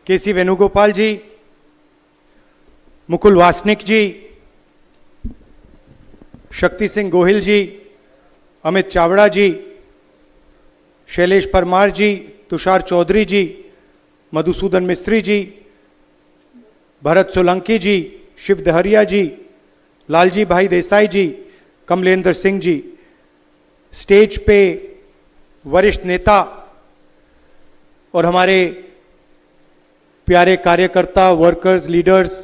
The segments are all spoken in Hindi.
केसी वेणुगोपाल जी, मुकुल वासनिक जी, शक्ति सिंह गोहिल जी, अमित चावड़ा जी, शैलेश परमार जी, तुषार चौधरी जी, मधुसूदन मिस्त्री जी, भरत सोलंकी जी, शिव दहरिया जी, लालजी भाई देसाई जी, कमलेंद्र सिंह जी, स्टेज पे वरिष्ठ नेता और हमारे प्यारे कार्यकर्ता, वर्कर्स, लीडर्स,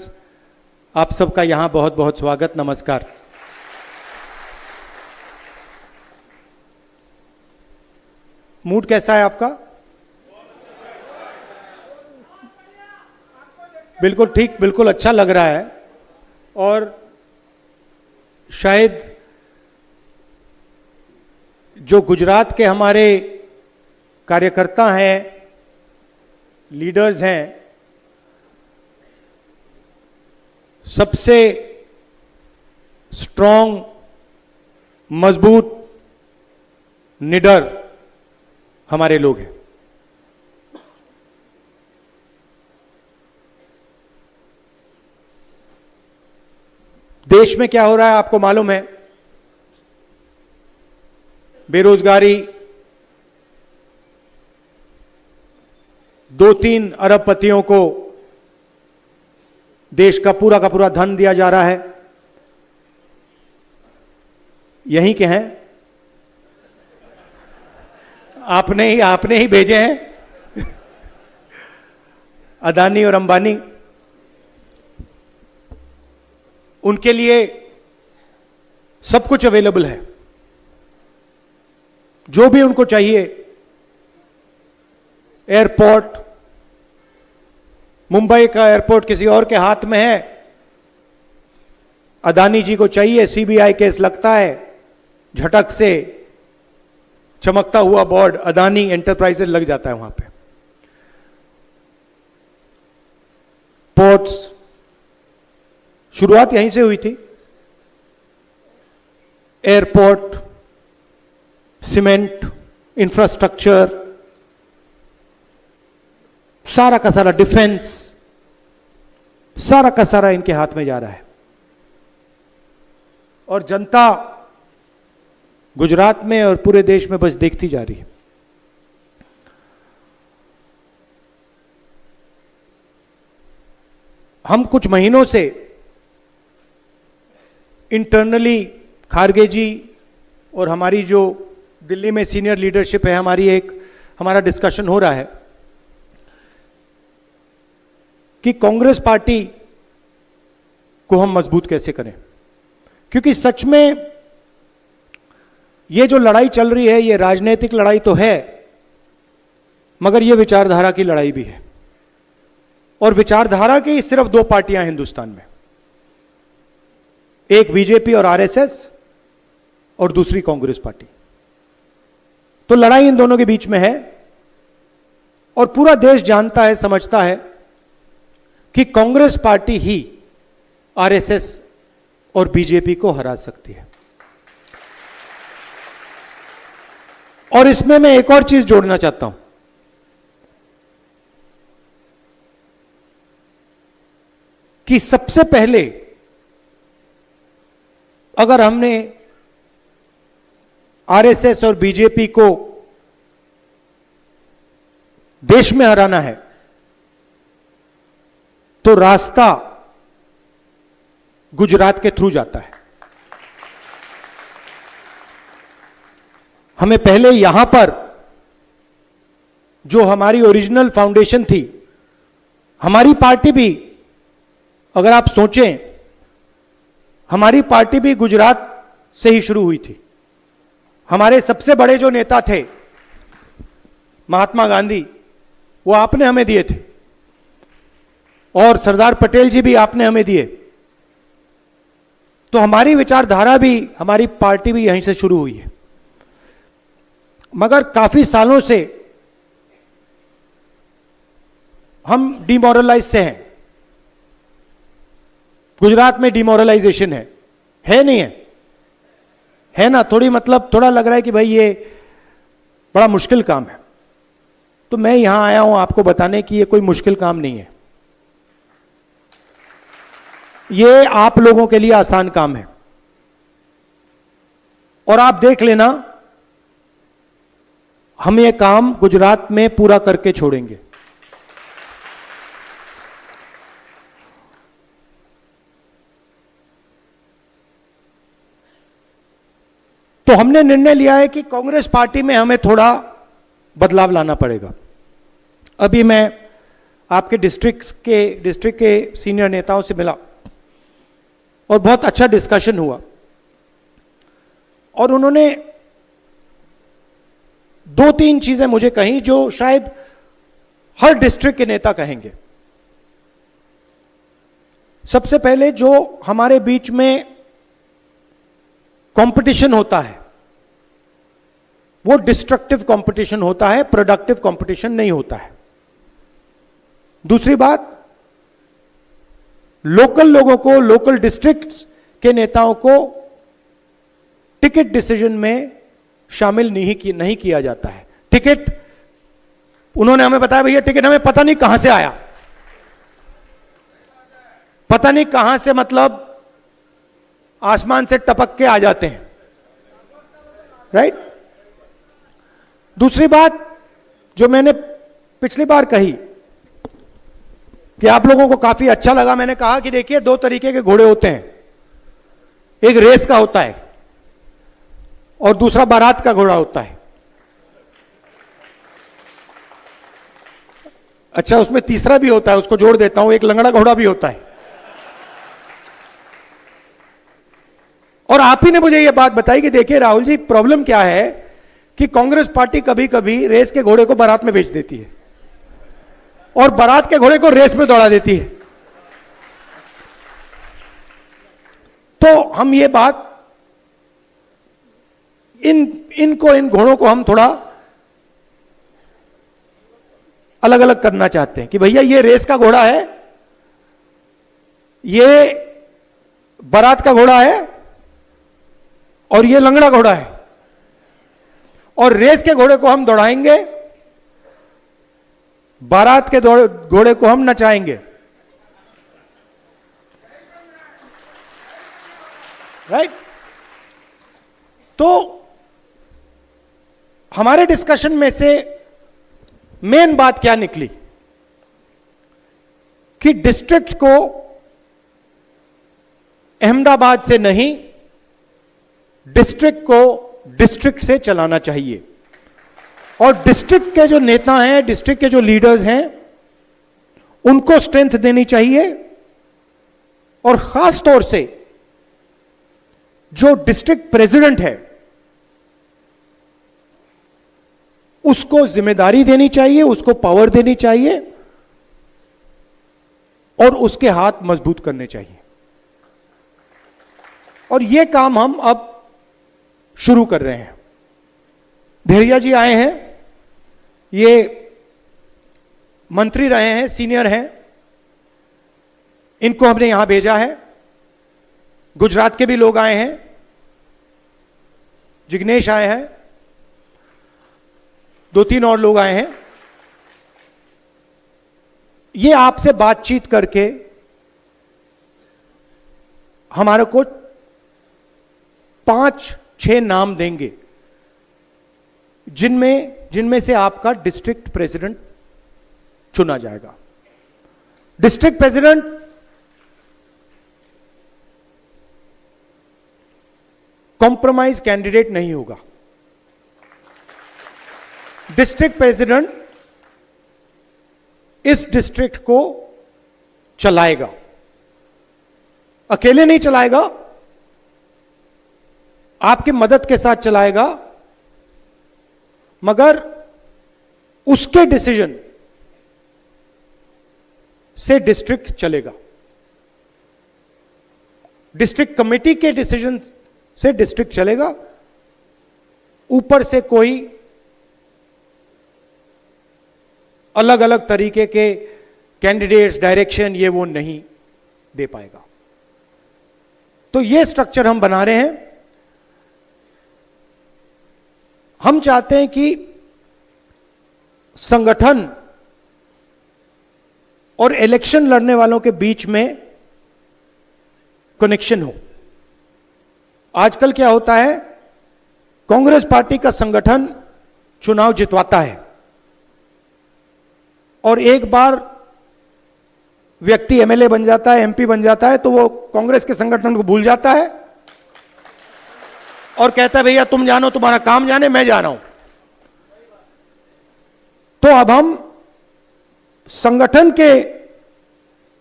आप सबका यहां बहुत बहुत स्वागत, नमस्कार। मूड कैसा है आपका? बिल्कुल ठीक, बिल्कुल अच्छा लग रहा है। और शायद जो गुजरात के हमारे कार्यकर्ता हैं, लीडर्स हैं, सबसे स्ट्रॉन्ग, मजबूत, निडर हमारे लोग हैं। देश में क्या हो रहा है आपको मालूम है। बेरोजगारी, 2-3 अरबपतियों को देश का पूरा धन दिया जा रहा है। यहीं के हैं, आपने ही भेजे हैं अदानी और अंबानी। उनके लिए सब कुछ अवेलेबल है, जो भी उनको चाहिए। एयरपोर्ट, मुंबई का एयरपोर्ट किसी और के हाथ में है, अदानी जी को चाहिए, सीबीआई केस लगता है, झटक से चमकता हुआ बोर्ड अदानी एंटरप्राइजेज लग जाता है वहां पे। पोर्ट्स, शुरुआत यहीं से हुई थी। एयरपोर्ट, सीमेंट, इंफ्रास्ट्रक्चर, सारा का सारा डिफेंस, सारा का सारा इनके हाथ में जा रहा है। और जनता गुजरात में और पूरे देश में बस देखती जा रही है। हम कुछ महीनों से इंटरनली खारगे जी और हमारी जो दिल्ली में सीनियर लीडरशिप है, हमारा डिस्कशन हो रहा है कि कांग्रेस पार्टी को हम मजबूत कैसे करें। क्योंकि सच में ये जो लड़ाई चल रही है, ये राजनीतिक लड़ाई तो है, मगर ये विचारधारा की लड़ाई भी है। और विचारधारा की सिर्फ 2 पार्टियां हिंदुस्तान में, एक बीजेपी और आरएसएस और दूसरी कांग्रेस पार्टी। तो लड़ाई इन दोनों के बीच में है। और पूरा देश जानता है, समझता है कि कांग्रेस पार्टी ही आरएसएस और बीजेपी को हरा सकती है। और इसमें मैं एक और चीज जोड़ना चाहता हूं कि सबसे पहले अगर हमने आरएसएस और बीजेपी को देश में हराना है, तो रास्ता गुजरात के थ्रू जाता है। हमें पहले यहां पर जो हमारी ओरिजिनल फाउंडेशन थी, हमारी पार्टी भी, अगर आप सोचें, हमारी पार्टी भी गुजरात से ही शुरू हुई थी। हमारे सबसे बड़े जो नेता थे महात्मा गांधी, वो आपने हमें दिए थे, और सरदार पटेल जी भी आपने हमें दिए। तो हमारी विचारधारा भी, हमारी पार्टी भी यहीं से शुरू हुई है। मगर काफी सालों से हम डिमोरलाइज से हैं। गुजरात में डिमोरलाइजेशन है नहीं है ना? थोड़ा लग रहा है कि भाई ये बड़ा मुश्किल काम है। तो मैं यहां आया हूं आपको बताने कि यह कोई मुश्किल काम नहीं है, ये आप लोगों के लिए आसान काम है। और आप देख लेना, हम ये काम गुजरात में पूरा करके छोड़ेंगे। तो हमने निर्णय लिया है कि कांग्रेस पार्टी में हमें थोड़ा बदलाव लाना पड़ेगा। अभी मैं आपके डिस्ट्रिक्ट के सीनियर नेताओं से मिला और बहुत अच्छा डिस्कशन हुआ, और उन्होंने 2-3 चीजें मुझे कही जो शायद हर डिस्ट्रिक्ट के नेता कहेंगे। सबसे पहले, जो हमारे बीच में कंपटीशन होता है वो डिस्ट्रक्टिव कंपटीशन होता है, प्रोडक्टिव कंपटीशन नहीं होता है। दूसरी बात, लोकल लोगों को, लोकल डिस्ट्रिक्ट्स के नेताओं को टिकट डिसीजन में शामिल नहीं किया जाता है। टिकट, उन्होंने हमें बताया भैया टिकट हमें पता नहीं कहां से आया, पता नहीं कहां से, मतलब आसमान से टपक के आ जाते हैं, राइट। दूसरी बात जो मैंने पिछली बार कही कि आप लोगों को काफी अच्छा लगा, मैंने कहा कि देखिए 2 तरीके के घोड़े होते हैं, एक रेस का होता है और दूसरा बारात का घोड़ा होता है। अच्छा, उसमें तीसरा भी होता है, उसको जोड़ देता हूं, एक लंगड़ा घोड़ा भी होता है। और आप ही ने मुझे यह बात बताई कि देखिए राहुल जी, प्रॉब्लम क्या है कि कांग्रेस पार्टी कभी कभी रेस के घोड़े को बारात में बेच देती है और बारात के घोड़े को रेस में दौड़ा देती है। तो हम ये बात, इन घोड़ों को हम थोड़ा अलग अलग करना चाहते हैं कि भैया ये रेस का घोड़ा है, ये बारात का घोड़ा है और ये लंगड़ा घोड़ा है, और रेस के घोड़े को हम दौड़ाएंगे, बारात के घोड़े को हम नचाएंगे, राइट। तो हमारे डिस्कशन में से मेन बात क्या निकली कि डिस्ट्रिक्ट को अहमदाबाद से नहीं, डिस्ट्रिक्ट को डिस्ट्रिक्ट से चलाना चाहिए, और डिस्ट्रिक्ट के जो नेता हैं, डिस्ट्रिक्ट के जो लीडर्स हैं, उनको स्ट्रेंथ देनी चाहिए, और खास तौर से जो डिस्ट्रिक्ट प्रेसिडेंट है उसको जिम्मेदारी देनी चाहिए, उसको पावर देनी चाहिए, और उसके हाथ मजबूत करने चाहिए। और यह काम हम अब शुरू कर रहे हैं। भेड़िया जी आए हैं, ये मंत्री रहे हैं, सीनियर हैं, इनको हमने यहां भेजा है। गुजरात के भी लोग आए हैं, जिग्नेश आए हैं, 2-3 और लोग आए हैं। ये आपसे बातचीत करके हमारे को 5-6 नाम देंगे जिनमें से आपका डिस्ट्रिक्ट प्रेसिडेंट चुना जाएगा। डिस्ट्रिक्ट प्रेसिडेंट कॉम्प्रोमाइज कैंडिडेट नहीं होगा। डिस्ट्रिक्ट प्रेसिडेंट इस डिस्ट्रिक्ट को चलाएगा, अकेले नहीं चलाएगा, आपकी मदद के साथ चलाएगा, मगर उसके डिसीजन से डिस्ट्रिक्ट चलेगा। डिस्ट्रिक्ट कमेटी के डिसीजन से डिस्ट्रिक्ट चलेगा, ऊपर से कोई अलग अलग तरीके के कैंडिडेट्स, डायरेक्शन, ये वो नहीं दे पाएगा। तो ये स्ट्रक्चर हम बना रहे हैं। हम चाहते हैं कि संगठन और इलेक्शन लड़ने वालों के बीच में कनेक्शन हो। आजकल क्या होता है, कांग्रेस पार्टी का संगठन चुनाव जितवाता है और एक बार व्यक्ति एमएलए बन जाता है, एमपी बन जाता है, तो वो कांग्रेस के संगठन को भूल जाता है और कहता है भैया तुम जानो, तुम्हारा काम जाने, मैं जा रहा हूं। तो अब हम संगठन के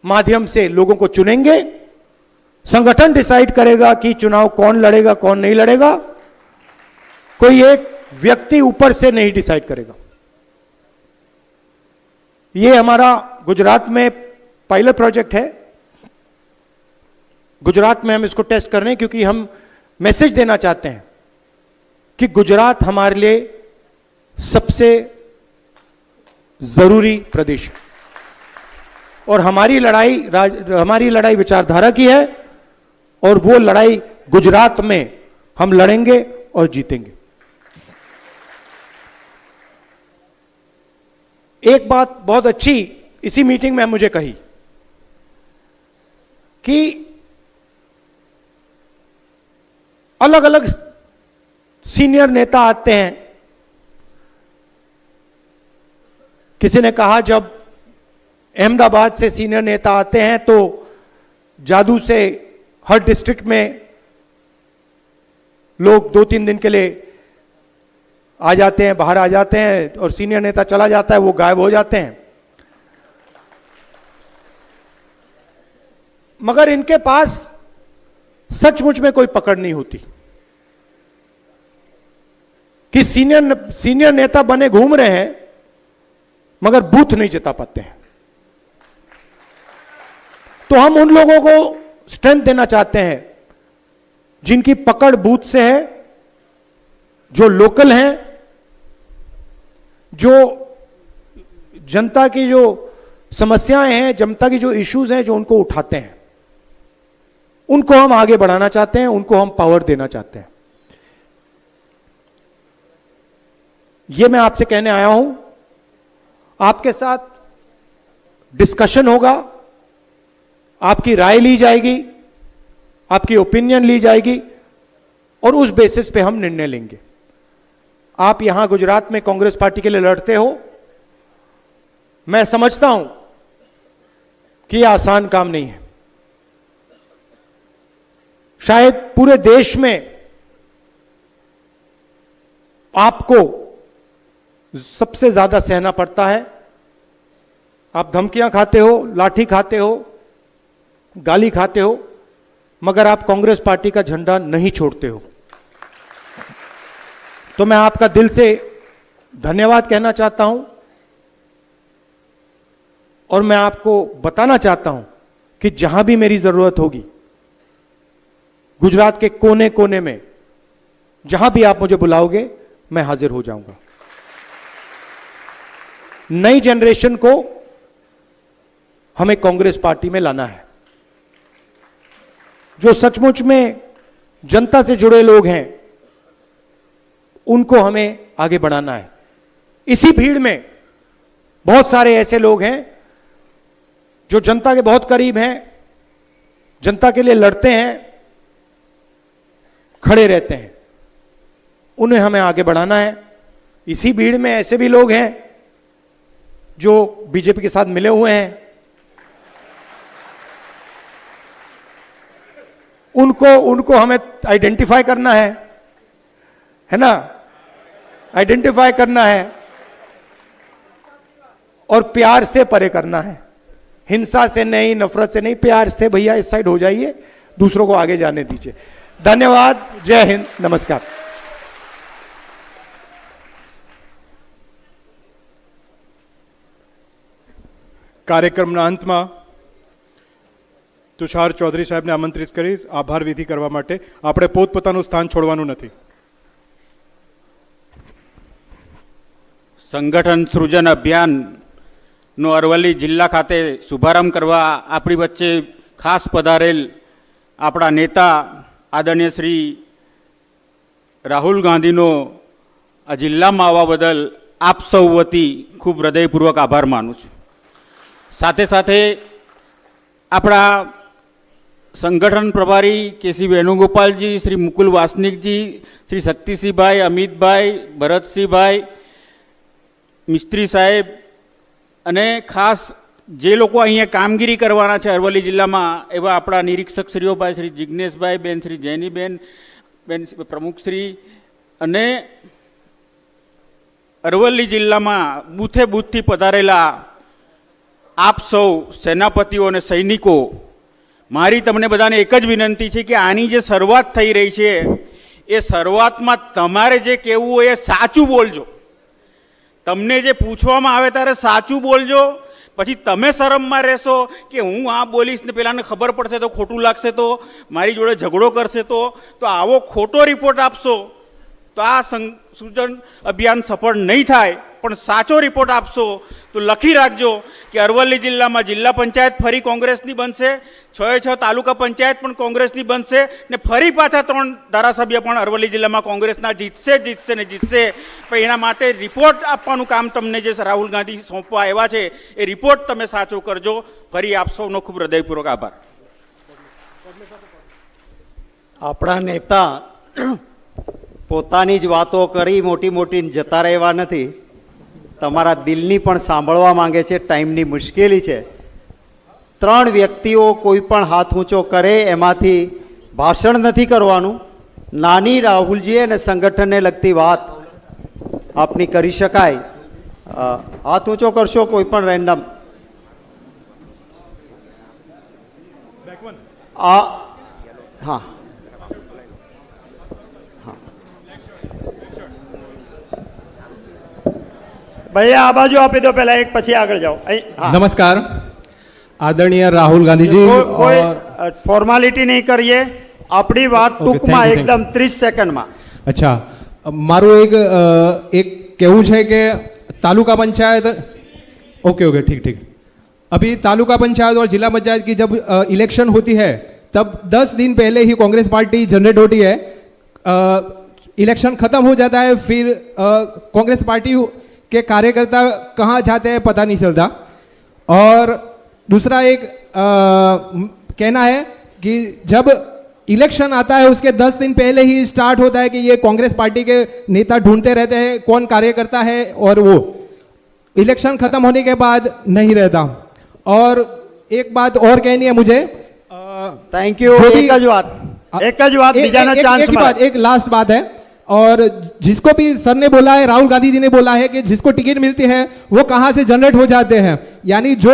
माध्यम से लोगों को चुनेंगे, संगठन डिसाइड करेगा कि चुनाव कौन लड़ेगा कौन नहीं लड़ेगा, कोई एक व्यक्ति ऊपर से नहीं डिसाइड करेगा। यह हमारा गुजरात में पायलट प्रोजेक्ट है। गुजरात में हम इसको टेस्ट कर रहे हैं क्योंकि हम मैसेज देना चाहते हैं कि गुजरात हमारे लिए सबसे जरूरी प्रदेश है और हमारी लड़ाई विचारधारा की है और वो लड़ाई गुजरात में हम लड़ेंगे और जीतेंगे। एक बात बहुत अच्छी इसी मीटिंग में मुझे कही कि अलग अलग सीनियर नेता आते हैं। किसी ने कहा जब अहमदाबाद से सीनियर नेता आते हैं तो जादू से हर डिस्ट्रिक्ट में लोग 2-3 दिन के लिए आ जाते हैं, बाहर आ जाते हैं और सीनियर नेता चला जाता है, वो गायब हो जाते हैं। मगर इनके पास सचमुच में कोई पकड़ नहीं होती कि सीनियर नेता बने घूम रहे हैं मगर बूथ नहीं जिता पाते हैं। तो हम उन लोगों को स्ट्रेंथ देना चाहते हैं जिनकी पकड़ बूथ से है, जो लोकल हैं, जो जनता की जो समस्याएं हैं, जनता की जो इश्यूज हैं, जो उनको उठाते हैं, उनको हम आगे बढ़ाना चाहते हैं, उनको हम पावर देना चाहते हैं। यह मैं आपसे कहने आया हूं। आपके साथ डिस्कशन होगा, आपकी राय ली जाएगी, आपकी ओपिनियन ली जाएगी और उस बेसिस पे हम निर्णय लेंगे। आप यहां गुजरात में कांग्रेस पार्टी के लिए लड़ते हो, मैं समझता हूं कि यह आसान काम नहीं है। शायद पूरे देश में आपको सबसे ज्यादा सहना पड़ता है। आप धमकियां खाते हो, लाठी खाते हो, गाली खाते हो, मगर आप कांग्रेस पार्टी का झंडा नहीं छोड़ते हो। तो मैं आपका दिल से धन्यवाद कहना चाहता हूं और मैं आपको बताना चाहता हूं कि जहां भी मेरी जरूरत होगी, गुजरात के कोने कोने में जहां भी आप मुझे बुलाओगे, मैं हाजिर हो जाऊंगा। नई जनरेशन को हमें कांग्रेस पार्टी में लाना है। जो सचमुच में जनता से जुड़े लोग हैं, उनको हमें आगे बढ़ाना है। इसी भीड़ में बहुत सारे ऐसे लोग हैं जो जनता के बहुत करीब हैं, जनता के लिए लड़ते हैं, खड़े रहते हैं, उन्हें हमें आगे बढ़ाना है। इसी भीड़ में ऐसे भी लोग हैं जो बीजेपी के साथ मिले हुए हैं, उनको हमें आइडेंटिफाई करना है ना, आइडेंटिफाई करना है और प्यार से परे करना है। हिंसा से नहीं, नफरत से नहीं, प्यार से भैया इस साइड हो जाइए, दूसरों को आगे जाने दीजिए। धन्यवाद। जय हिंद, नमस्कार। કાર્યક્રમના અંતમાં તુષાર ચૌધરી સાહેબને આમંત્રિત કરીશ આભાર વિધિ કરવા માટે। આપણે પોતપોતાનું સ્થાન છોડવાનું નથી। સંગઠન સૃજન અભિયાનનો અરવલ્લી જિલ્લા ખાતે શુભારંભ કરવા આપણી વચ્ચે ખાસ પધારેલ આપણા નેતા આદરણીય શ્રી રાહુલ ગાંધીનો આ જિલ્લામાં આવવા બદલ આપ સૌ વતી ખૂબ હૃદયપૂર્વક આભાર માનું છું. સાથે સાથે આપણા સંગઠન પ્રભારી કેસી વેણુગોપાલજી, શ્રી મુકુલ વાસનિકજી, શ્રી શક્તિસિંહભાઈ, અમિતભાઈ, ભરતસિંહભાઈ, મિસ્ત્રી સાહેબ અને ખાસ જે લોકો અહીંયા કામગીરી કરવાના છે અરવલ્લી જિલ્લામાં એવા આપણા નિરીક્ષકશ્રીઓ ભાઈ શ્રી જિજ્ઞેશભાઈ, બેન શ્રી જૈનીબેન, બેન પ્રમુખશ્રી અને અરવલ્લી જિલ્લામાં બૂથે બૂથથી પધારેલા આપ સૌ સેનાપતિઓ અને સૈનિકો, મારી તમને બધાને એક જ વિનંતી છે કે આની જે શરૂઆત થઈ રહી છે એ શરૂઆતમાં તમારે જે કહેવું હોય એ સાચું બોલજો. તમને જે પૂછવામાં આવે ત્યારે સાચું બોલજો. પછી તમે શરમમાં રહેશો કે હું આ બોલીશ ને પેલાને ખબર પડશે તો ખોટું લાગશે તો મારી જોડે ઝઘડો કરશે તો આવો ખોટો રિપોર્ટ આપશો તો આ સૂચન અભિયાન સફળ નહીં થાય. પણ સાચો રિપોર્ટ આપશો તો લખી રાખજો કે અરવલ્લી જિલ્લામાં જિલ્લા પંચાયત ફરી કોંગ્રેસની બનશે, 6 તાલુકા પંચાયત પણ કોંગ્રેસની બનશે ને ફરી પાછા 3 ધારાસભ્ય પણ અરવલ્લી જિલ્લામાં કોંગ્રેસના જીતશે ને જીતશે. પણ એના માટે રિપોર્ટ આપવાનું કામ તમને જે રાહુલ ગાંધી સોંપવા આવ્યા છે એ રિપોર્ટ તમે સાચો કરજો. ફરી આપ સૌનો ખૂબ હૃદયપૂર્વક આભાર. આપણા નેતા પોતાની જ વાતો કરી મોટી મોટી જતા રહેવા નથી, તમારા દિલની પણ સાંભળવા માંગે છે. ટાઈમની મુશ્કેલી છે. 3 વ્યક્તિઓ કોઈ પણ હાથ ઊંચો કરે એમાંથી ભાષણ નથી કરવાનું. નાની રાહુલજી અને સંગઠનને લગતી વાત આપની કરી શકાય. હાથ ઊંચો કરશો કોઈ પણ રેન્ડમ. હા भैया आ बाजू आपी दो पहला एक पची आगे जाओ. नमस्कार आदरणीय राहुल गांधी जी. कोई फॉर्मालिटी नहीं करिए, अपनी बात टूक में एकदम 30 सेकंड में. अच्छा, मारू एक कहूँ है कि तालुका पंचायत ओके ठीक ठीक. अभी तालुका पंचायत और जिला पंचायत की जब इलेक्शन होती है तब 10 दिन पहले ही कांग्रेस पार्टी जनरेट होती है. इलेक्शन खत्म हो जाता है, फिर कांग्रेस पार्टी के कार्यकर्ता कहाँ जाते हैं पता नहीं चलता. और दूसरा एक कहना है कि जब इलेक्शन आता है उसके 10 दिन पहले ही स्टार्ट होता है कि ये कांग्रेस पार्टी के नेता ढूंढते रहते हैं कौन कार्यकर्ता है, और वो इलेक्शन खत्म होने के बाद नहीं रहता. और एक बात और कहनी है मुझे. Thank you. एक लास्ट बात है. और जिसको भी सर ने बोला है, राहुल गांधी जी ने बोला है कि जिसको टिकट मिलती है वो कहां से जनरेट हो जाते हैं, यानी जो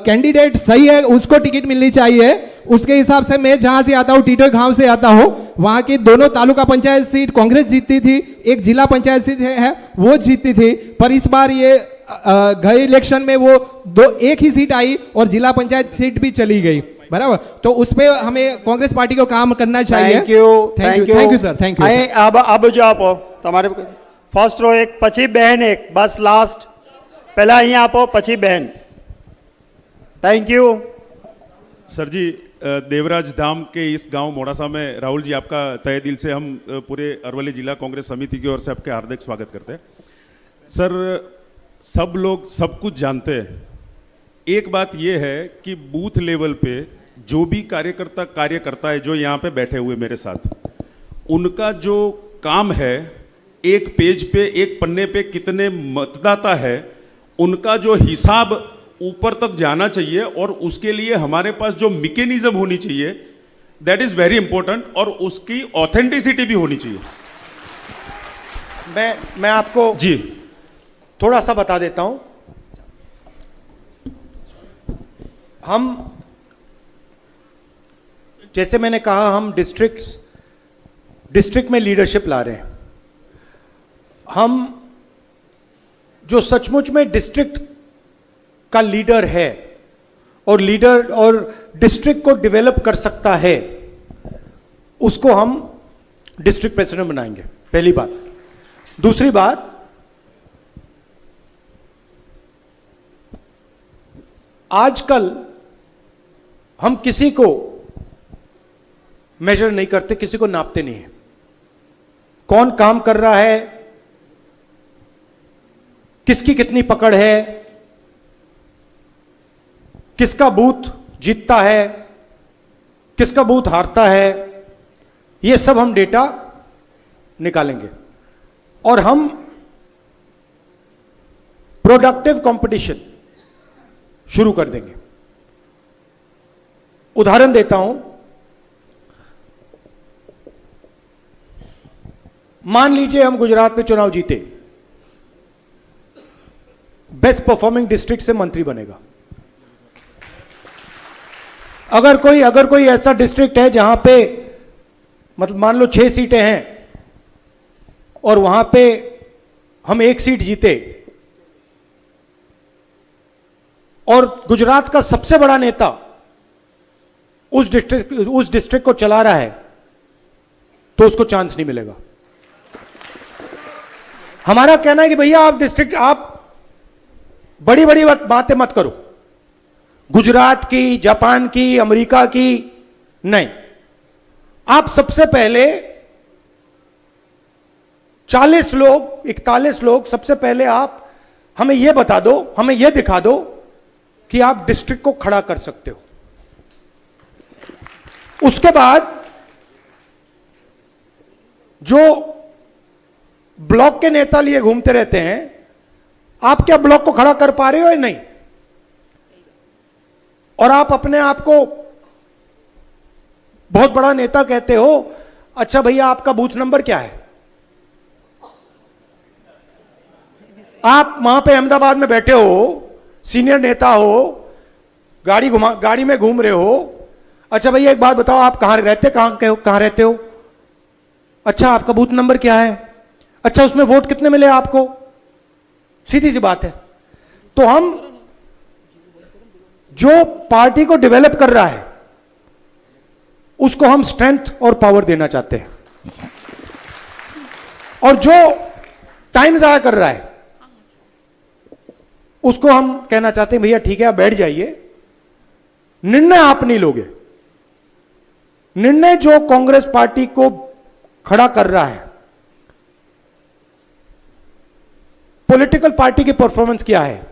कैंडिडेट सही है उसको टिकट मिलनी चाहिए. उसके हिसाब से मैं जहां से आता हूं, टीटर गांव से आता हूं, वहां की दोनों तालुका पंचायत सीट कांग्रेस जीतती थी, एक जिला पंचायत सीट है वो जीतती थी. पर इस बार ये गए इलेक्शन में वो एक ही सीट आई और जिला पंचायत सीट भी चली गई. बराबर, तो उस पे हमें कांग्रेस पार्टी को काम करना चाहिए. Thank you sir, thank you. अब जो आपो તમારે ફર્સ્ટ રો એક, પછી બહેન એક, બસ લાસ્ટ. પહેલા અહીંયા આપો પછી બહેન. Thank you. सर जी, देवराज धाम के इस गांव मोड़ासा में राहुल जी आपका तहे दिल से हम पूरे अरवल्ली जिला कांग्रेस समिति की ओर से आपके हार्दिक स्वागत करते हैं. सर, सब लोग सब कुछ जानते हैं. एक बात यह है कि बूथ लेवल पे जो भी कार्यकर्ता कार्य करता है, जो यहाँ पे बैठे हुए मेरे साथ, उनका जो काम है, एक पेज पे एक पन्ने पे कितने मतदाता है, उनका जो हिसाब ऊपर तक जाना चाहिए. और उसके लिए हमारे पास जो मैकेनिज्म होनी चाहिए, दैट इज वेरी इंपॉर्टेंट. और उसकी ऑथेंटिसिटी भी होनी चाहिए. मैं आपको जी थोड़ा सा बता देता हूं. हम, जैसे मैंने कहा, हम डिस्ट्रिक्ट में लीडरशिप ला रहे हैं. हम जो सचमुच में डिस्ट्रिक्ट का लीडर है और डिस्ट्रिक्ट को डेवलप कर सकता है, उसको हम डिस्ट्रिक्ट प्रेसिडेंट बनाएंगे. पहली बात. दूसरी बात, आजकल हम किसी को मेजर नहीं करते, किसी को नापते नहीं है. कौन काम कर रहा है किसकी कितनी पकड़ है, किसका बूथ जीतता है, किसका बूथ हारता है, ये सब हम डेटा निकालेंगे और हम प्रोडक्टिव कंपटीशन शुरू कर देंगे। उदाहरण देता हूं, मान लीजिए हम गुजरात में चुनाव जीते, बेस्ट परफॉर्मिंग डिस्ट्रिक्ट से मंत्री बनेगा। अगर कोई ऐसा डिस्ट्रिक्ट है जहां पे मतलब मान लो 6 सीटें हैं और वहां पे हम 1 सीट जीते और गुजरात का सबसे बड़ा नेता उस डिस्ट्रिक्ट को चला रहा है, तो उसको चांस नहीं मिलेगा। हमारा कहना है कि भैया आप बड़ी बड़ी बातें मत करो, गुजरात की, जापान की, अमेरिका की नहीं। आप सबसे पहले 40 लोग 41 लोग सबसे पहले आप हमें यह बता दो, हमें यह दिखा दो कि आप डिस्ट्रिक्ट को खड़ा कर सकते हो। उसके बाद जो ब्लॉक के नेता लिए घूमते रहते हैं, आप क्या ब्लॉक को खड़ा कर पा रहे हो या नहीं? और आप अपने आप को बहुत बड़ा नेता कहते हो, अच्छा भैया आपका बूथ नंबर क्या है? आप वहां पे अहमदाबाद में बैठे हो, सीनियर नेता हो, गाड़ी में घूम रहे हो, अच्छा भैया एक बात बताओ, आप कहां रहते हो? अच्छा आपका बूथ नंबर क्या है? अच्छा उसमें वोट कितने मिले आपको? सीधी सी बात है। तो हम जो पार्टी को डेवलप कर रहा है उसको हम स्ट्रेंथ और पावर देना चाहते हैं, और जो टाइम जाया कर रहा है उसको हम कहना चाहते हैं भैया ठीक है आप बैठ जाइए, निर्णय आप नहीं लोगे। निर्णय जो कांग्रेस पार्टी को खड़ा कर रहा है, पॉलिटिकल पार्टी की परफॉर्मेंस क्या है,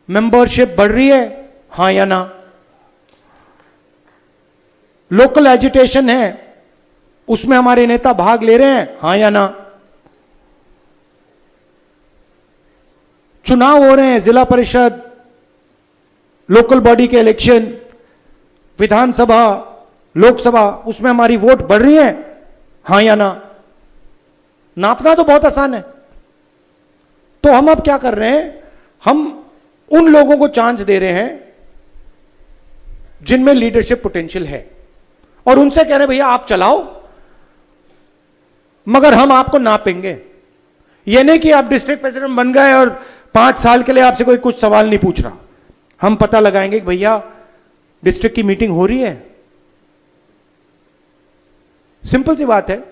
मेंबरशिप बढ़ रही है हां या ना, लोकल एजिटेशन है उसमें हमारे नेता भाग ले रहे हैं हां या ना, चुनाव हो रहे हैं, जिला परिषद, लोकल बॉडी के इलेक्शन, विधानसभा, लोकसभा, उसमें हमारी वोट बढ़ रही है हां या ना। नापना तो बहुत आसान है। तो हम अब क्या कर रहे हैं, हम उन लोगों को चांस दे रहे हैं जिनमें लीडरशिप पोटेंशियल है, और उनसे कह रहे हैं भैया आप चलाओ, मगर हम आपको नापेंगे। यह नहीं कि आप डिस्ट्रिक्ट प्रेसिडेंट बन गए और 5 साल के लिए आपसे कोई कुछ सवाल नहीं पूछ रहा। हम पता लगाएंगे कि भैया डिस्ट्रिक्ट की मीटिंग हो रही है, सिंपल सी बात है।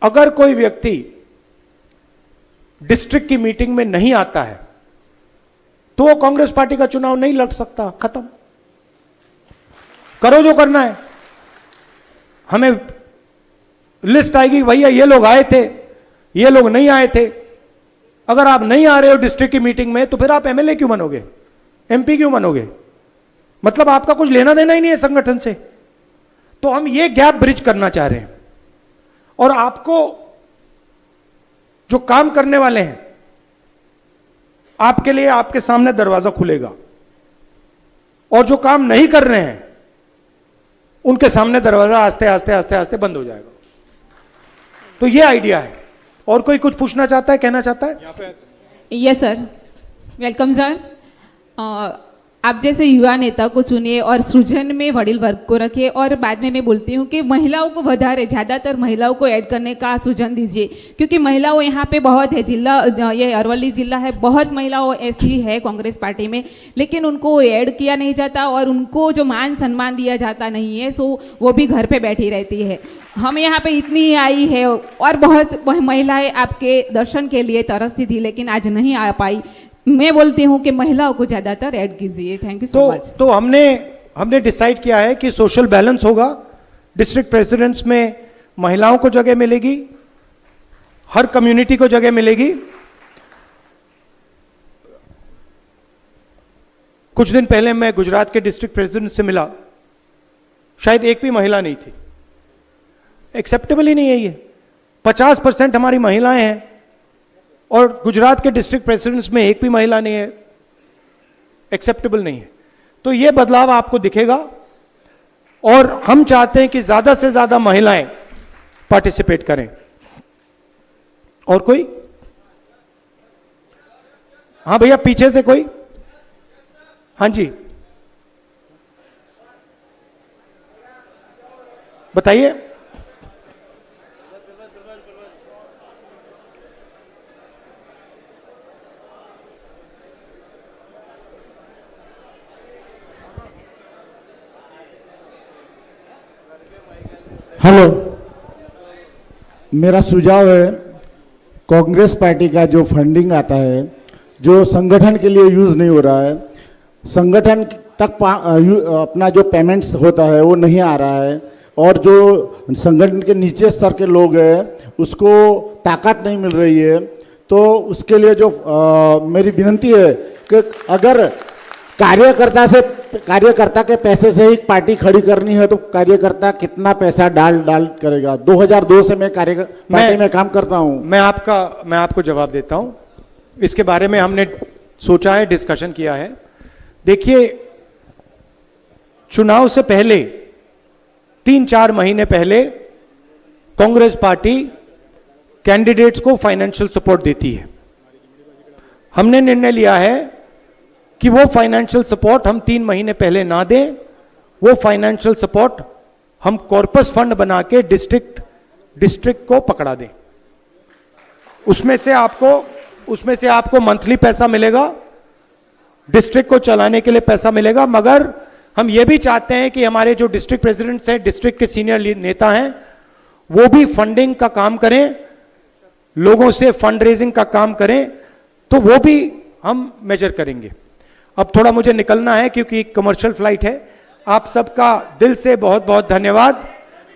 अगर कोई व्यक्ति डिस्ट्रिक्ट की मीटिंग में नहीं आता है तो वो कांग्रेस पार्टी का चुनाव नहीं लड़ सकता, खत्म। करो जो करना है। हमें लिस्ट आएगी भैया ये लोग आए थे, ये लोग नहीं आए थे। अगर आप नहीं आ रहे हो डिस्ट्रिक्ट की मीटिंग में तो फिर आप एमएलए क्यों बनोगे, एमपी क्यों बनोगे? मतलब आपका कुछ लेना देना ही नहीं है संगठन से। तो हम ये गैप ब्रिज करना चाह रहे हैं, और आपको जो काम करने वाले हैं आपके लिए आपके सामने दरवाजा खुलेगा, और जो काम नहीं कर रहे हैं उनके सामने दरवाजा आस्ते आस्ते आस्ते आस्ते बंद हो जाएगा। तो ये आइडिया है। और कोई कुछ पूछना चाहता है, कहना चाहता है? Yes sir, welcome sir. आप जैसे युवा नेता को चुनिए और सृजन में वडील वर्ग को रखिए, और बाद में मैं बोलती हूँ कि महिलाओं को વધારે ज़्यादातर महिलाओं को ऐड करने का सृजन दीजिए, क्योंकि महिलाओं यहाँ पे बहुत है। जिला ये अरवली जिला है, बहुत महिलाओं ऐसी है कांग्रेस पार्टी में, लेकिन उनको ऐड किया नहीं जाता और उनको जो मान सम्मान दिया जाता नहीं है, सो वो भी घर पे बैठी रहती है। हम यहाँ पे इतनी आई है और बहुत महिलाएं आपके दर्शन के लिए तरसती थी, लेकिन आज नहीं आ पाई। मैं बोलती हूँ कि महिलाओं को ज्यादातर ऐड कीजिए। Thank you so much. तो हमने डिसाइड किया है कि सोशल बैलेंस होगा। डिस्ट्रिक्ट प्रेसिडेंट्स में महिलाओं को जगह मिलेगी, हर कम्युनिटी को जगह मिलेगी। कुछ दिन पहले मैं गुजरात के डिस्ट्रिक्ट प्रेसिडेंट से मिला, शायद एक भी महिला नहीं थी। एक्सेप्टेबल ही नहीं है ये। 50% हमारी महिलाएं हैं और गुजरात के डिस्ट्रिक्ट प्रेसिडेंट्स में एक भी महिला नहीं है। एक्सेप्टेबल नहीं है। तो ये बदलाव आपको दिखेगा और हम चाहते हैं कि ज्यादा से ज्यादा महिलाएं पार्टिसिपेट करें। और कोई? हाँ भैया, पीछे से कोई? हाँ जी, बताइए। हेलो, मेरा सुझाव है, कांग्रेस पार्टी का जो फंडिंग आता है जो संगठन के लिए यूज़ नहीं हो रहा है, संगठन तक अपना जो पेमेंट्स होता है वो नहीं आ रहा है, और जो संगठन के नीचे स्तर के लोग हैं उसको ताकत नहीं मिल रही है। तो उसके लिए जो मेरी विनती है कि अगर कार्यकर्ता के पैसे से ही पार्टी खड़ी करनी है तो कार्यकर्ता कितना पैसा डाल करेगा। 2002 से मैं पार्टी में काम करता हूं। मैं आपको जवाब देता हूं। इसके बारे में हमने सोचा है, डिस्कशन किया है। देखिए, चुनाव से पहले 3-4 महीने पहले कांग्रेस पार्टी कैंडिडेट्स को फाइनेंशियल सपोर्ट देती है। हमने निर्णय लिया है कि वो फाइनेंशियल सपोर्ट हम 3 महीने पहले ना दें, वो फाइनेंशियल सपोर्ट हम कॉर्पस फंड बना के डिस्ट्रिक्ट को पकड़ा दें। उसमें से आपको मंथली पैसा मिलेगा, डिस्ट्रिक्ट को चलाने के लिए पैसा मिलेगा। मगर हम ये भी चाहते हैं कि हमारे जो डिस्ट्रिक्ट प्रेसिडेंट्स हैं, डिस्ट्रिक्ट के सीनियर नेता हैं, वो भी फंडिंग का काम करें, लोगों से फंड रेजिंग का काम करें, तो वो भी हम मेजर करेंगे। अब थोड़ा मुझे निकलना है क्योंकि कमर्शियल फ्लाइट है। आप सबका दिल से बहुत बहुत धन्यवाद।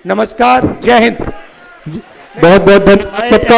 नमस्कार, जय हिंद। बहुत बहुत धन्यवाद सबका।